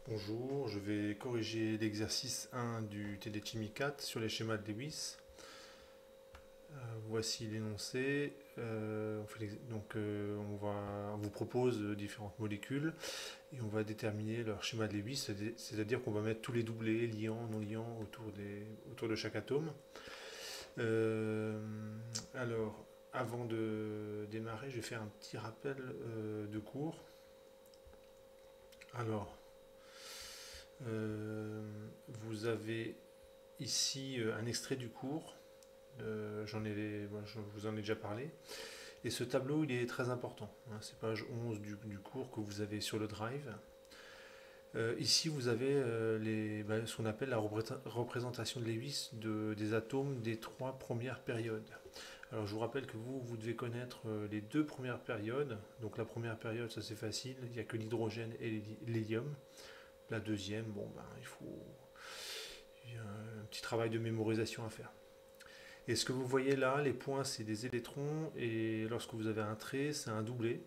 Bonjour, je vais corriger l'exercice 1 du téléchimie 4 sur les schémas de Lewis. Voici l'énoncé. On vous propose différentes molécules et on va déterminer leur schéma de Lewis, c'est-à-dire qu'on va mettre tous les doublés, liants, non liants, autour de chaque atome. Euh, alors, Avant de démarrer, je vais faire un petit rappel de cours. Alors, vous avez ici un extrait du cours. Je vous en ai déjà parlé. Et ce tableau, il est très important. Hein, c'est page 11 du cours que vous avez sur le drive. Ici, vous avez ce qu'on appelle la représentation de Lewis des atomes des trois premières périodes. Alors, je vous rappelle que vous devez connaître les deux premières périodes. Donc, la première période, ça c'est facile, il n'y a que l'hydrogène et l'hélium. La deuxième, il y a un petit travail de mémorisation à faire. Et ce que vous voyez là, les points, c'est des électrons, et lorsque vous avez un trait, c'est un doublé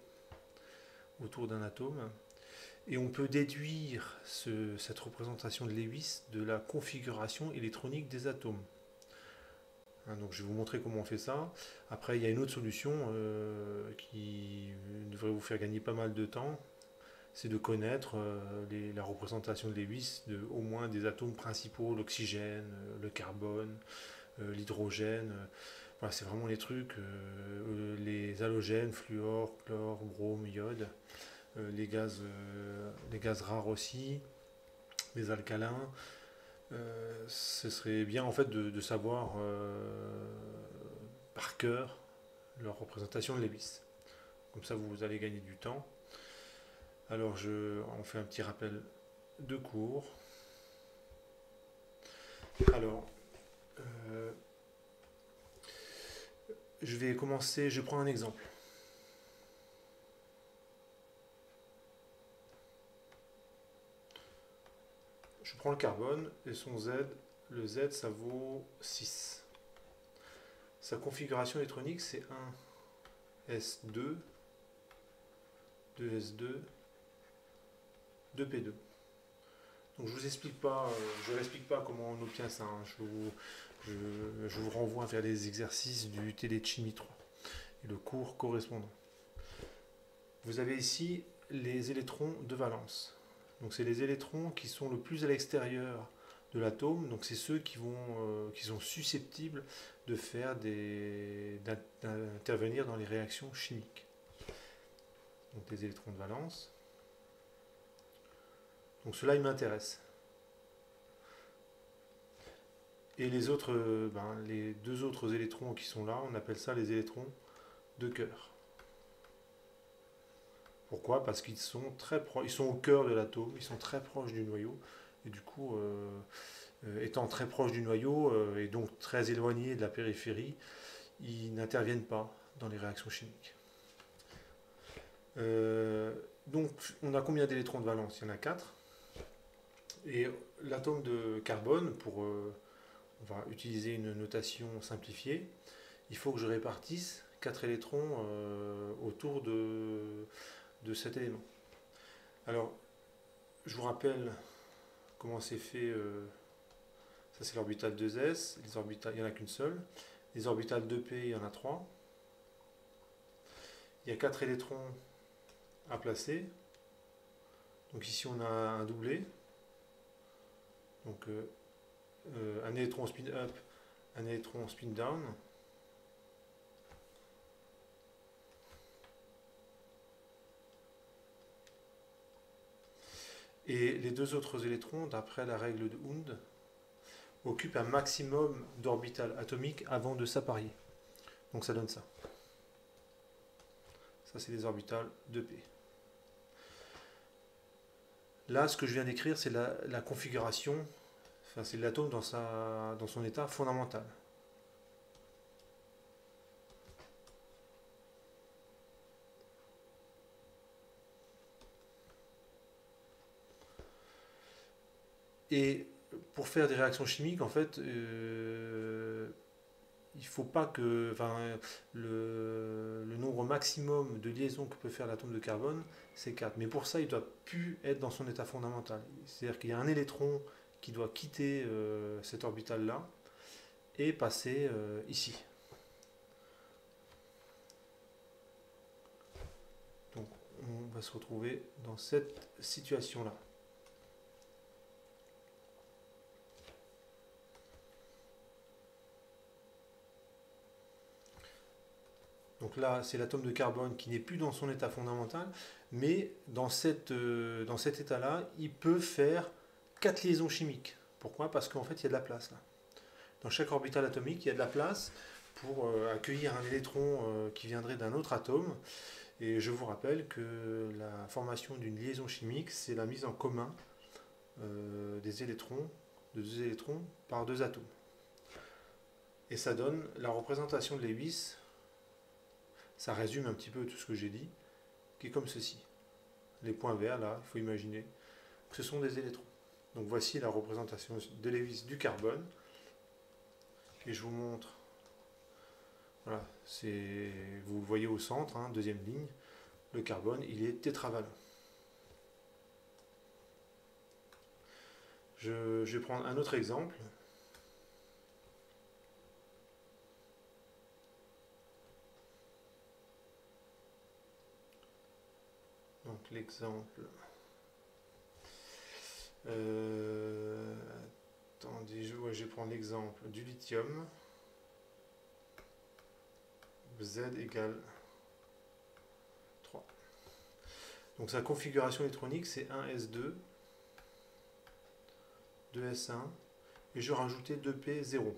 autour d'un atome. Et on peut déduire cette représentation de Lewis de la configuration électronique des atomes. Hein, donc je vais vous montrer comment on fait ça. Après, il y a une autre solution qui devrait vous faire gagner pas mal de temps. C'est de connaître la représentation de Lewis de au moins des atomes principaux, l'oxygène, le carbone, l'hydrogène. Voilà, c'est vraiment les trucs, les halogènes, fluor, chlore, brome, iode, les gaz rares aussi, les alcalins. Ce serait bien en fait de savoir par cœur leur représentation de Lewis. Comme ça, vous allez gagner du temps. Alors, on fait un petit rappel de cours. Alors, euh, je vais commencer, je prends un exemple. Je prends le carbone et son Z, le Z ça vaut 6. Sa configuration électronique c'est 1s2, 2s2, 2p2. Donc je vous explique pas, je n'explique pas comment on obtient ça. Hein. Je vous renvoie vers les exercices du téléchimie 3 et le cours correspondant. Vous avez ici les électrons de valence. Donc c'est les électrons qui sont le plus à l'extérieur de l'atome, donc c'est ceux qui sont susceptibles de faire d'intervenir dans les réactions chimiques. Donc les électrons de valence. Donc cela, il m'intéresse. Et les deux autres électrons qui sont là, on appelle ça les électrons de cœur. Pourquoi? Parce qu'ils sont très proches, ils sont au cœur de l'atome, ils sont très proches du noyau, et du coup, étant très proches du noyau et donc très éloignés de la périphérie, ils n'interviennent pas dans les réactions chimiques. Donc, on a combien d'électrons de valence? Il y en a 4. Et l'atome de carbone, on va utiliser une notation simplifiée, il faut que je répartisse 4 électrons autour de cet élément. Alors, je vous rappelle comment c'est fait. Ça, c'est l'orbital 2s. Les orbitales, il n'y en a qu'une seule. Les orbitales 2p, il y en a 3. Il y a 4 électrons à placer. Donc ici, on a un doublé. Donc, un électron spin up, un électron spin down. Et les deux autres électrons, d'après la règle de Hund, occupent un maximum d'orbital atomique avant de s'apparier. Donc ça donne ça. Ça, c'est les orbitales 2p. Là, ce que je viens d'écrire, c'est la configuration, enfin, c'est l'atome dans son état fondamental. Et pour faire des réactions chimiques, en fait, il ne faut pas que, enfin, le nombre maximum de liaisons que peut faire l'atome de carbone, c'est 4. Mais pour ça, il ne doit plus être dans son état fondamental. C'est-à-dire qu'il y a un électron qui doit quitter cette orbitale-là et passer ici. Donc on va se retrouver dans cette situation-là. Donc là, c'est l'atome de carbone qui n'est plus dans son état fondamental, mais dans cet état-là, il peut faire 4 liaisons chimiques. Pourquoi? Parce qu'en fait, il y a de la place là. Dans chaque orbitale atomique, il y a de la place pour accueillir un électron qui viendrait d'un autre atome. Et je vous rappelle que la formation d'une liaison chimique, c'est la mise en commun des électrons, de deux électrons par deux atomes. Et ça donne la représentation de Lewis. Ça résume un petit peu tout ce que j'ai dit, qui est comme ceci. Les points verts, là, il faut imaginer que ce sont des électrons. Donc voici la représentation de Lewis du carbone. Et je vous montre, voilà, vous le voyez au centre, hein, deuxième ligne, le carbone, il est tétravalent. Je vais prendre un autre exemple. Donc l'exemple... attendez, je vais prendre l'exemple du lithium. Z égale 3. Donc sa configuration électronique, c'est 1s2, 2s1, et je rajoutais 2p0.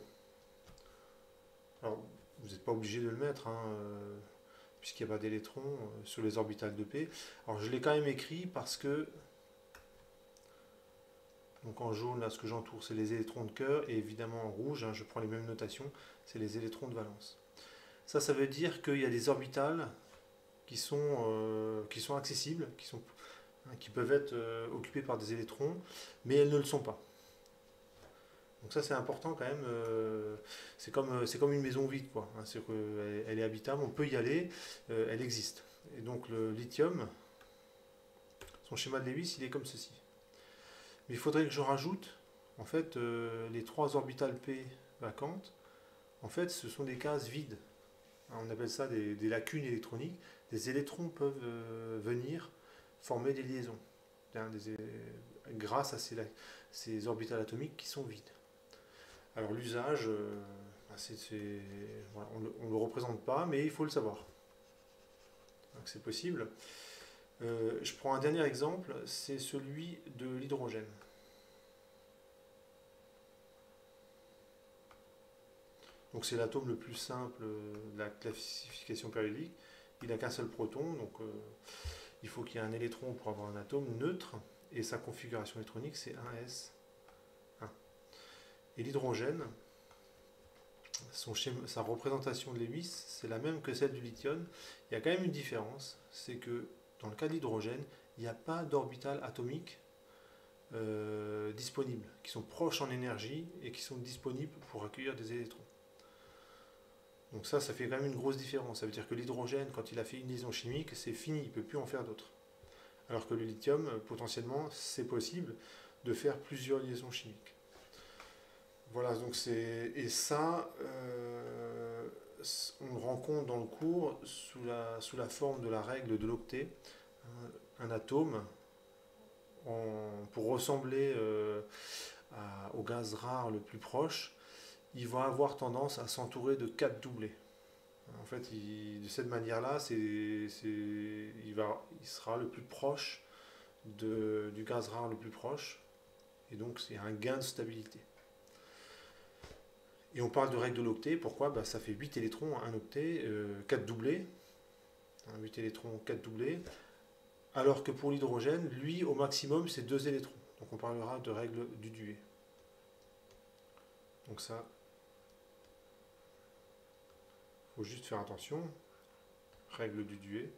Alors, vous n'êtes pas obligé de le mettre, hein, puisqu'il n'y a pas d'électrons sur les orbitales de p. Alors je l'ai quand même écrit parce que, donc en jaune, là, ce que j'entoure, c'est les électrons de cœur, et évidemment en rouge, hein, je prends les mêmes notations, c'est les électrons de valence. Ça veut dire qu'il y a des orbitales qui sont accessibles, qui peuvent être occupées par des électrons, mais elles ne le sont pas. Donc ça c'est important quand même, c'est comme une maison vide, quoi. Hein, elle est habitable, on peut y aller, elle existe. Et donc le lithium, son schéma de Lewis, il est comme ceci. Mais il faudrait que je rajoute, en fait, les 3 orbitales P vacantes, en fait ce sont des cases vides. On appelle ça des lacunes électroniques. Des électrons peuvent venir former des liaisons, hein, grâce à ces orbitales atomiques qui sont vides. Alors l'usage, voilà, on ne le représente pas, mais il faut le savoir. C'est possible. Je prends un dernier exemple, c'est celui de l'hydrogène. Donc c'est l'atome le plus simple de la classification périodique. Il n'a qu'un seul proton, donc il faut qu'il y ait un électron pour avoir un atome neutre, et sa configuration électronique c'est 1s1. Et l'hydrogène, sa représentation de Lewis, c'est la même que celle du lithium. Il y a quand même une différence, c'est que dans le cas de l'hydrogène, il n'y a pas d'orbital atomique disponibles, qui sont proches en énergie et qui sont disponibles pour accueillir des électrons. Donc ça fait quand même une grosse différence. Ça veut dire que l'hydrogène, quand il a fait une liaison chimique, c'est fini, il ne peut plus en faire d'autres. Alors que le lithium, potentiellement, c'est possible de faire plusieurs liaisons chimiques. Voilà, donc et ça, on le rencontre dans le cours sous la forme de la règle de l'octet. Un atome, pour ressembler au gaz rare le plus proche, il va avoir tendance à s'entourer de 4 doublés. En fait, de cette manière-là, il sera le plus proche du gaz rare le plus proche, et donc c'est un gain de stabilité. Et on parle de règle de l'octet, pourquoi? Ça fait 8 électrons, un octet, 4 doublés, 8 électrons, 4 doublés, alors que pour l'hydrogène, lui, au maximum, c'est 2 électrons. Donc on parlera de règle du Duhet. Donc ça, il faut juste faire attention. Règle du Duhet.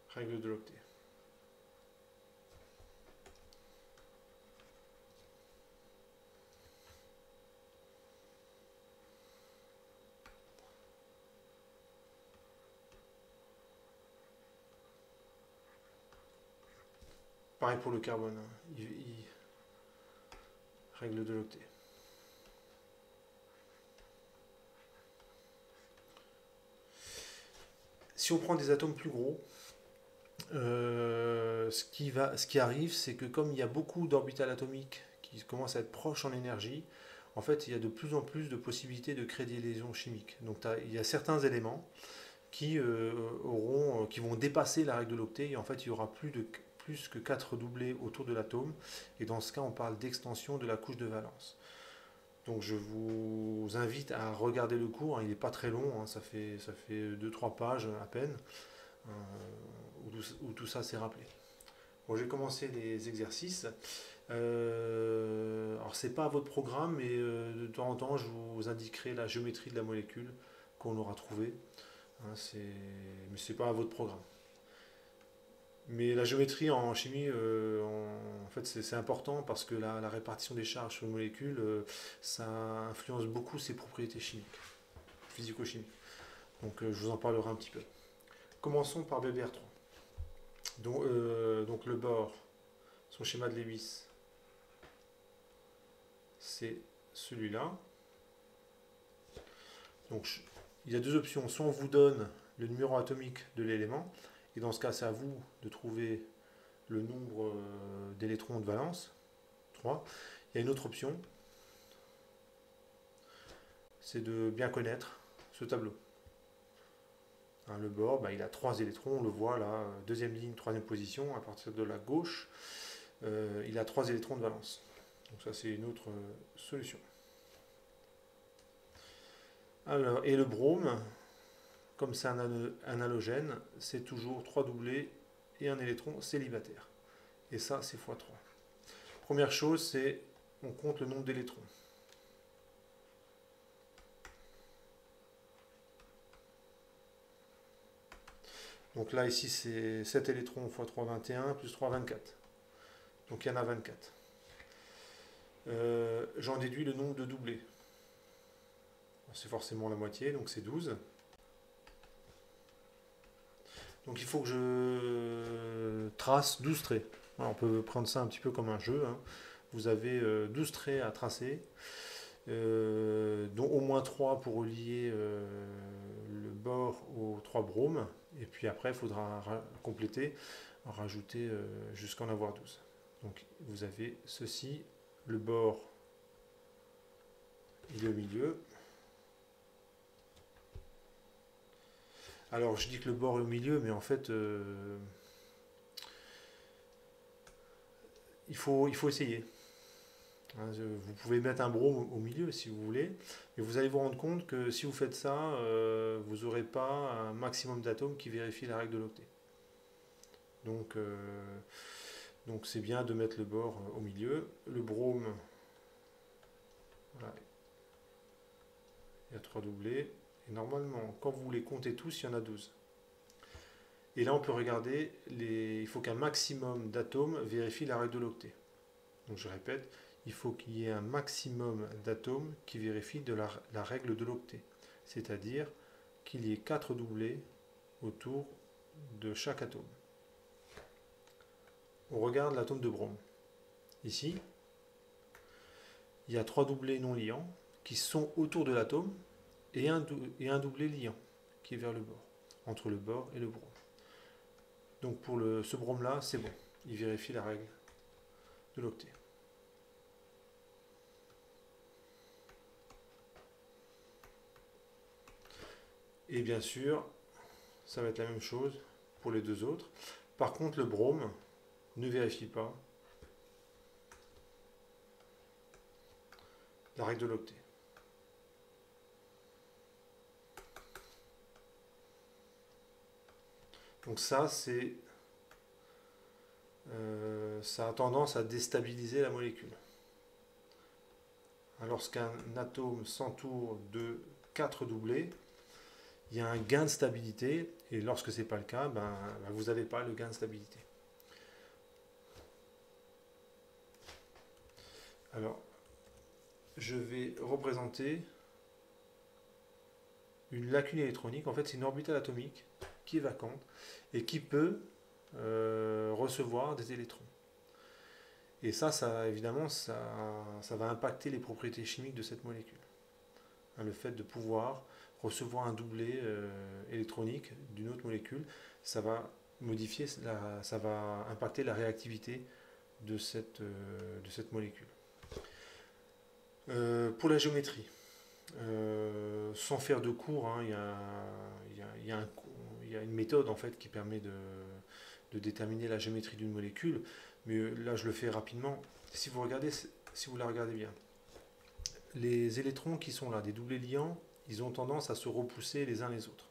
Règle de l'octet. Pareil pour le carbone, hein. Règle de l'octet. Si on prend des atomes plus gros, ce qui arrive, c'est que comme il y a beaucoup d'orbitales atomiques qui commencent à être proches en énergie, en fait, il y a de plus en plus de possibilités de créer des liaisons chimiques. Donc il y a certains éléments qui, qui vont dépasser la règle de l'octet, et en fait, il y aura plus que 4 doublés autour de l'atome, et dans ce cas, on parle d'extension de la couche de valence. Donc je vous invite à regarder le cours, hein, il n'est pas très long, hein, ça fait 2-3 pages à peine, où tout ça s'est rappelé. Bon, j'ai commencé les exercices. Alors c'est pas votre programme, mais de temps en temps je vous indiquerai la géométrie de la molécule qu'on aura trouvée. Hein, mais c'est pas à votre programme. Mais la géométrie en chimie, en fait, c'est important parce que la répartition des charges sur une molécule, ça influence beaucoup ses propriétés chimiques, physico-chimiques. Donc je vous en parlerai un petit peu. Commençons par BBR3. Donc le bord, son schéma de Lewis, c'est celui-là. Donc il y a deux options. Soit on vous donne le numéro atomique de l'élément, et dans ce cas, c'est à vous de trouver le nombre d'électrons de valence, 3. Il y a une autre option, c'est de bien connaître ce tableau. Hein, le bord, il a 3 électrons, on le voit là, deuxième ligne, troisième position, à partir de la gauche, il a 3 électrons de valence. Donc ça, c'est une autre solution. Alors, et le brome, comme c'est un halogène, c'est toujours 3 doublés et un électron célibataire. Et ça, c'est x3. Première chose, c'est on compte le nombre d'électrons. Donc là, ici, c'est 7 électrons x 3, 21, plus 3, 24. Donc il y en a 24. J'en déduis le nombre de doublés. C'est forcément la moitié, donc c'est 12. Donc il faut que je trace 12 traits. Alors, on peut prendre ça un petit peu comme un jeu, hein. Vous avez 12 traits à tracer, dont au moins 3 pour relier le bord aux 3 bromes. Et puis après, il faudra compléter, rajouter jusqu'à en avoir 12. Donc vous avez ceci, le bord, il est au milieu. Alors je dis que le bord est au milieu, mais en fait, il faut essayer. Hein, vous pouvez mettre un brome au milieu si vous voulez, mais vous allez vous rendre compte que si vous faites ça, vous n'aurez pas un maximum d'atomes qui vérifient la règle de l'octet. Donc c'est bien de mettre le bord au milieu. Le brome, voilà, il y a 3 doublés. Et normalement, quand vous les comptez tous, il y en a 12. Et là, on peut regarder, il faut qu'un maximum d'atomes vérifie la règle de l'octet. Donc je répète, il faut qu'il y ait un maximum d'atomes qui vérifient la règle de l'octet. C'est-à-dire qu'il y ait 4 doublés autour de chaque atome. On regarde l'atome de brome. Ici, il y a 3 doublés non liants qui sont autour de l'atome et un doublé liant qui est vers le bord, entre le bord et le brome. Donc pour ce brome-là, c'est bon. Il vérifie la règle de l'octet. Et bien sûr, ça va être la même chose pour les deux autres. Par contre, le brome ne vérifie pas la règle de l'octet. Donc ça, ça a tendance à déstabiliser la molécule. Lorsqu'un atome s'entoure de 4 doublés, il y a un gain de stabilité, et lorsque ce n'est pas le cas, vous n'avez pas le gain de stabilité. Alors, je vais représenter une lacune électronique. En fait, c'est une orbitale atomique qui est vacante et qui peut recevoir des électrons. Et ça évidemment, ça va impacter les propriétés chimiques de cette molécule. Hein, le fait de pouvoir recevoir un doublet électronique d'une autre molécule, ça va modifier, ça va impacter la réactivité de cette molécule. Pour la géométrie, sans faire de cours, hein, il y a une méthode en fait qui permet de déterminer la géométrie d'une molécule, mais là je le fais rapidement. Si vous la regardez bien, les électrons qui sont là, des doublets liants, ils ont tendance à se repousser les uns les autres.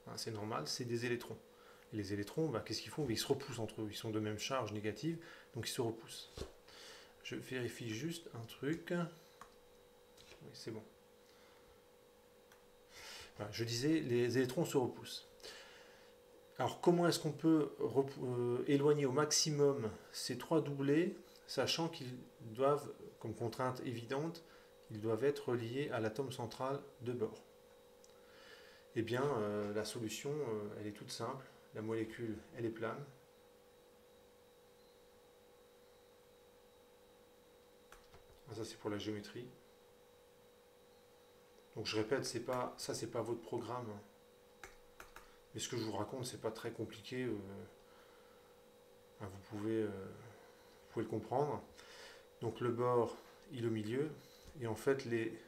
Hein, c'est normal, c'est des électrons. Et les électrons, qu'est-ce qu'ils font? Ils se repoussent entre eux, ils sont de même charge négative, donc ils se repoussent. Je vérifie juste un truc. Oui, c'est bon. Voilà, je disais, les électrons se repoussent. Alors, comment est-ce qu'on peut éloigner au maximum ces trois doublets, sachant qu'ils doivent, comme contrainte évidente, ils doivent être reliés à l'atome central de bord? Eh bien, la solution, elle est toute simple. La molécule, elle est plane. Ça, c'est pour la géométrie. Donc, je répète, c'est pas votre programme. Mais ce que je vous raconte, c'est pas très compliqué. Vous pouvez le comprendre. Donc, le bord, il est au milieu. Et en fait, les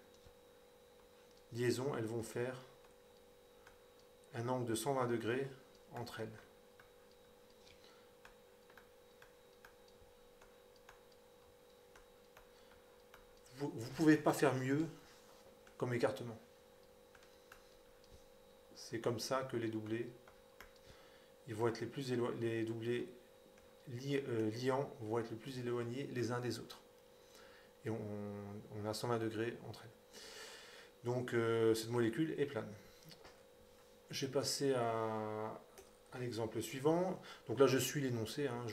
liaisons, elles vont faire un angle de 120 degrés entre elles. Vous ne pouvez pas faire mieux comme écartement. C'est comme ça que les doublés, ils vont être les doublés liants vont être les plus éloignés les uns des autres. Et on a 120 degrés entre elles. Donc cette molécule est plane. Je vais passer à l'exemple suivant. Donc là je suis l'énoncé, hein,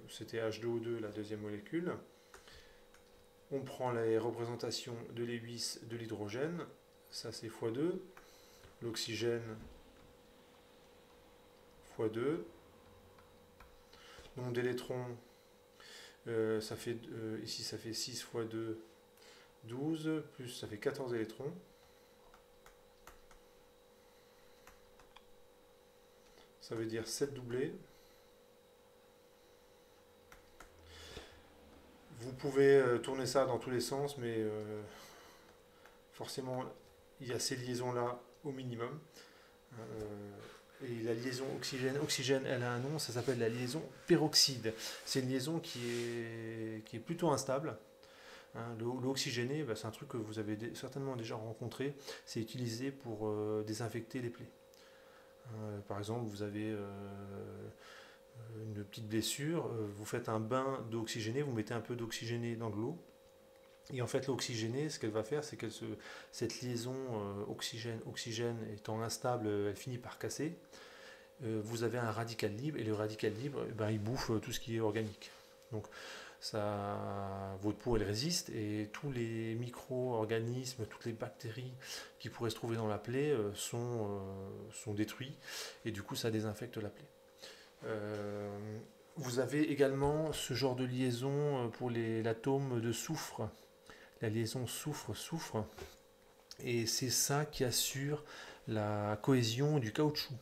c'était H2O2, la deuxième molécule. On prend les représentations de Lewis de l'hydrogène, ça c'est x2, l'oxygène x2, nombre d'électrons, ici ça fait 6 x 2, 12, plus ça fait 14 électrons. Ça veut dire 7 doublés. Vous pouvez tourner ça dans tous les sens, mais forcément, il y a ces liaisons-là au minimum. Et la liaison oxygène, elle a un nom, ça s'appelle la liaison peroxyde. C'est une liaison qui est plutôt instable. Hein, l'eau oxygénée, c'est un truc que vous avez certainement déjà rencontré. C'est utilisé pour désinfecter les plaies. Par exemple, vous avez une petite blessure, vous faites un bain d'eau oxygénée, vous mettez un peu d'eau oxygénée dans de l'eau. Et en fait, l'eau oxygénée, ce qu'elle va faire, c'est que cette liaison oxygène étant instable, elle finit par casser. Vous avez un radical libre, et le radical libre, il bouffe tout ce qui est organique. Donc, votre peau, elle résiste, et tous les micro-organismes, toutes les bactéries qui pourraient se trouver dans la plaie sont détruits, et du coup, ça désinfecte la plaie. Vous avez également ce genre de liaison pour l'atome de soufre, la liaison soufre-soufre, et c'est ça qui assure la cohésion du caoutchouc.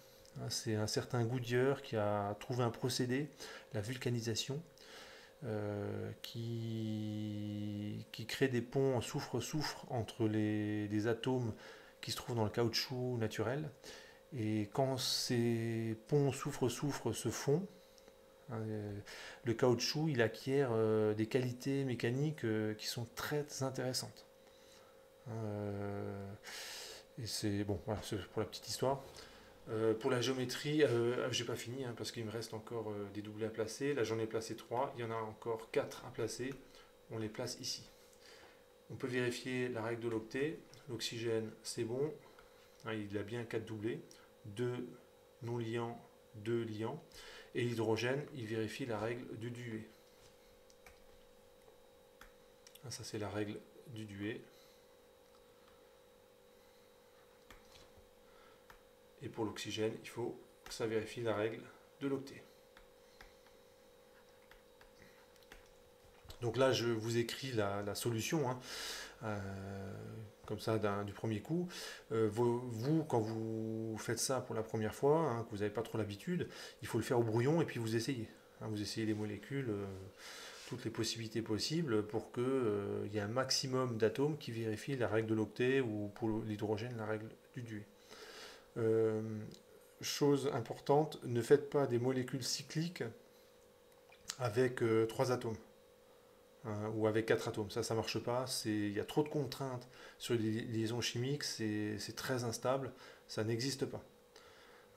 C'est un certain Goodyear qui a trouvé un procédé, la vulcanisation, qui crée des ponts soufre-soufre entre des atomes qui se trouvent dans le caoutchouc naturel. Et quand ces ponts soufre-soufre se font, le caoutchouc il acquiert des qualités mécaniques qui sont très intéressantes. Et c'est bon, voilà, c'est pour la petite histoire. Pour la géométrie, j'ai pas fini parce qu'il me reste encore des doublés à placer. Là j'en ai placé 3, il y en a encore 4 à placer. On les place ici. On peut vérifier la règle de l'octet. L'oxygène c'est bon, il a bien 4 doublés, 2 non liants, 2 liants. Et l'hydrogène, il vérifie la règle du duet. Ça c'est la règle du duet. Et pour l'oxygène, il faut que ça vérifie la règle de l'octet. Donc là, je vous écris la solution, hein, comme ça du premier coup. Vous, quand vous faites ça pour la première fois, hein, que vous n'avez pas trop l'habitude, il faut le faire au brouillon et puis vous essayez. Hein, vous essayez les molécules, toutes les possibilités possibles pour qu'il y ait un maximum d'atomes qui vérifient la règle de l'octet ou pour l'hydrogène la règle du duet. Euh, Chose importante, ne faites pas des molécules cycliques avec 3 atomes, hein, ou avec 4 atomes. Ça ne marche pas. Il y a trop de contraintes sur les liaisons chimiques, c'est très instable, ça n'existe pas.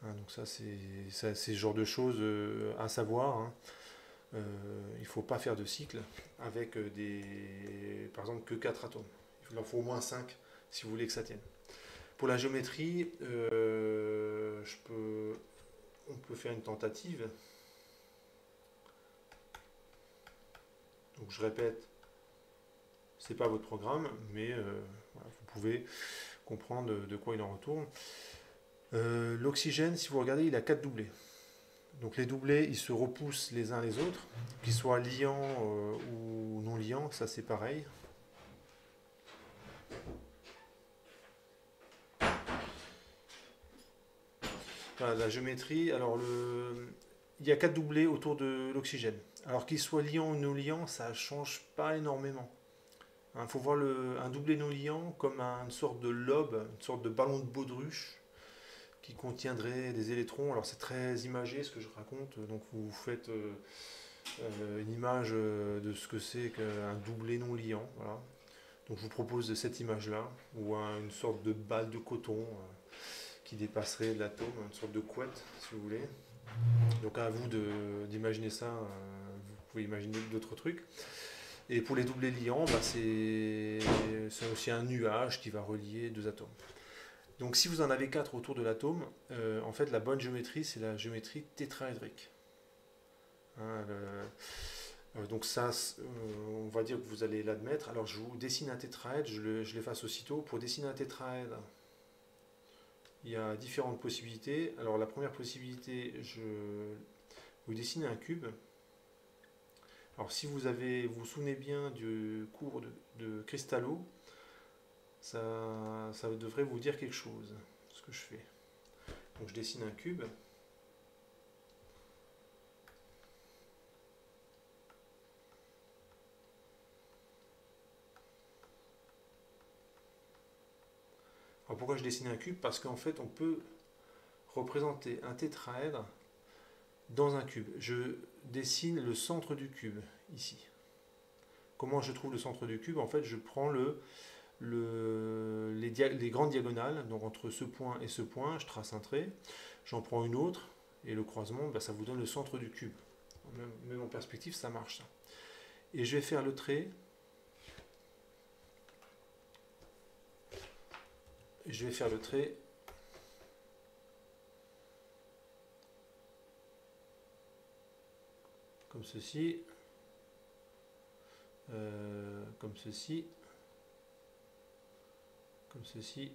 Hein, donc ça, c'est ce genre de choses à savoir. Hein. Il ne faut pas faire de cycle avec par exemple, que 4 atomes. Il en faut au moins 5 si vous voulez que ça tienne. Pour la géométrie, on peut faire une tentative. Donc je répète, c'est pas votre programme, mais voilà, vous pouvez comprendre de quoi il en retourne. L'oxygène, si vous regardez, il a 4 doublés. Donc les doublés, ils se repoussent les uns les autres, qu'ils soient liants ou non liants, ça c'est pareil. Voilà, la géométrie, alors il y a 4 doublés autour de l'oxygène. Alors qu'ils soient liants ou non liants, ça ne change pas énormément. Il faut voir un doublé non liant comme une sorte de lobe, une sorte de ballon de baudruche qui contiendrait des électrons. Alors c'est très imagé ce que je raconte, donc vous faites une image de ce que c'est qu'un doublé non liant. Voilà. Donc je vous propose cette image-là, ou une sorte de balle de coton qui dépasserait l'atome, une sorte de couette si vous voulez. Donc à vous d'imaginer ça, vous pouvez imaginer d'autres trucs. Et pour les doublés liants, bah, c'est aussi un nuage qui va relier 2 atomes. Donc si vous en avez 4 autour de l'atome, en fait la bonne géométrie c'est la géométrie tétraédrique. Hein, donc ça, on va dire que vous allez l'admettre. Alors je vous dessine un tétraèdre, je l'efface aussitôt. Pour dessiner un tétraèdre, il y a différentes possibilités. Alors la première possibilité, vous dessinez un cube. Alors si vous vous souvenez bien du cours de Cristallo, ça devrait vous dire quelque chose, ce que je fais. Donc je dessine un cube. Alors pourquoi je dessine un cube? Parce qu'en fait on peut représenter un tétraèdre dans un cube. Je dessine le centre du cube ici. Comment je trouve le centre du cube? En fait je prends les grandes diagonales, donc entre ce point et ce point, je trace un trait, j'en prends une autre, et le croisement, bah, ça vous donne le centre du cube. Même en perspective, ça marche ça. Et je vais faire le trait, comme ceci, comme ceci, comme ceci,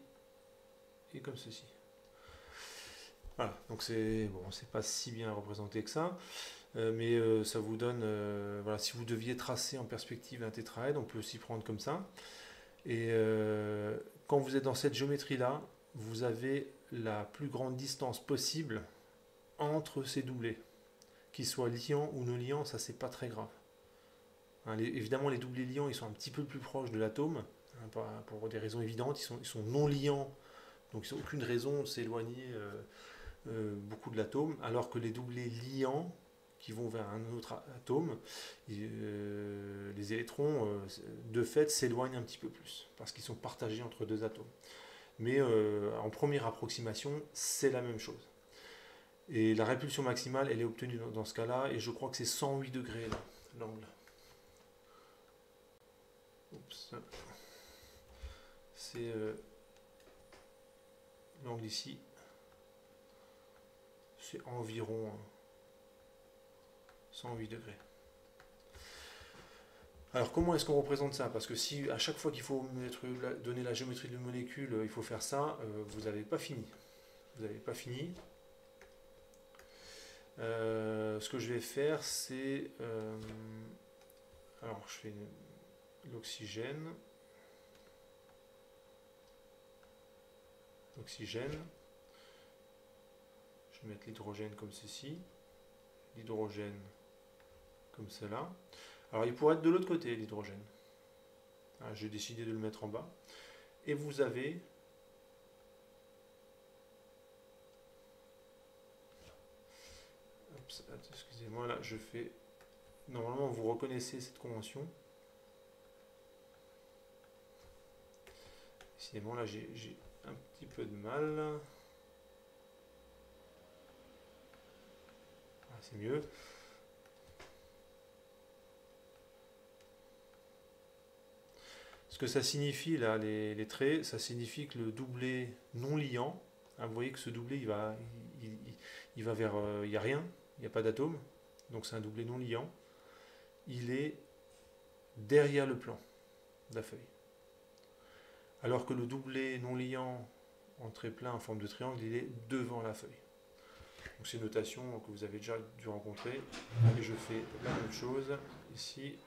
et comme ceci. Voilà, donc c'est pas si bien représenté que ça, mais ça vous donne, voilà, si vous deviez tracer en perspective un tétraèdre, on peut s'y prendre comme ça. Et quand vous êtes dans cette géométrie-là, vous avez la plus grande distance possible entre ces doublés. Qu'ils soient liants ou non liants, ça c'est pas très grave. Hein, évidemment, les doublés liants, ils sont un petit peu plus proches de l'atome, hein, pour des raisons évidentes. Ils sont non liants, donc ils n'ont aucune raison de s'éloigner beaucoup de l'atome, alors que les doublés liants, qui vont vers un autre atome, les électrons, de fait, s'éloignent un petit peu plus, parce qu'ils sont partagés entre 2 atomes. Mais en première approximation, c'est la même chose. Et la répulsion maximale, elle est obtenue dans ce cas-là, et je crois que c'est 108 degrés, là, l'angle. Oups. C'est l'angle ici. C'est environ 108 degrés. Alors comment est-ce qu'on représente ça? Parce que si à chaque fois qu'il faut donner la géométrie de molécule, il faut faire ça, vous n'avez pas fini. Vous n'avez pas fini. Ce que je vais faire, c'est... Alors je fais l'oxygène. Oxygène. Je vais mettre l'hydrogène comme ceci. L'hydrogène comme cela. Alors il pourrait être de l'autre côté l'hydrogène. J'ai décidé de le mettre en bas. Et vous avez excusez-moi, là je fais... Normalement vous reconnaissez cette convention. Décidément là j'ai un petit peu de mal. C'est mieux. Ce que ça signifie là, les traits, ça signifie que le doublé non liant, vous voyez que ce doublé il va vers, il n'y a rien, il n'y a pas d'atome, donc c'est un doublé non liant, il est derrière le plan de la feuille. Alors que le doublé non liant en trait plein en forme de triangle, il est devant la feuille. Donc c'est une notation que vous avez déjà dû rencontrer. Et je fais la même chose ici.